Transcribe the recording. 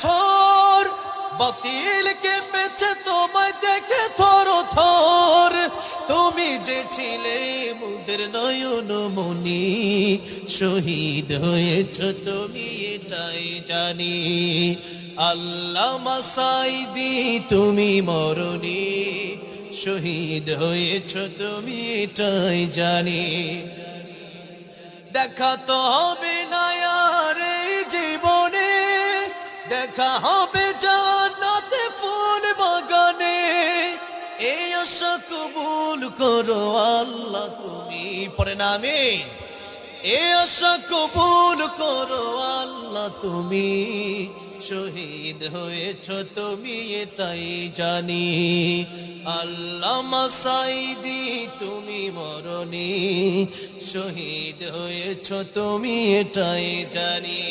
বছর বাতিল কেঁপেছে তোমায় দেখে থর থর। তুমি যে ছিলে মুদের নয়ন মনি, শহীদ হয়েছ তুমি এটাই জানি। আল্লামা সাঈদী তুমি মরনি, শহীদ হয়েছ তুমি এটাই জানি। দেখা তো হবে না আর এই জীবনে, দেখা হবে জান্নাতে ফুল বাগানে। এই আশা কবুল করো আল্লাহ তুমি, পড়ে না আমিন। এই আশা কবুল করো আল্লাহ তুমি, শহীদ হয়েছ তুমি এটাই জানি। আল্লামা সাঈদী তুমি মরনি, শহীদ হয়েছ তুমি এটাই জানি।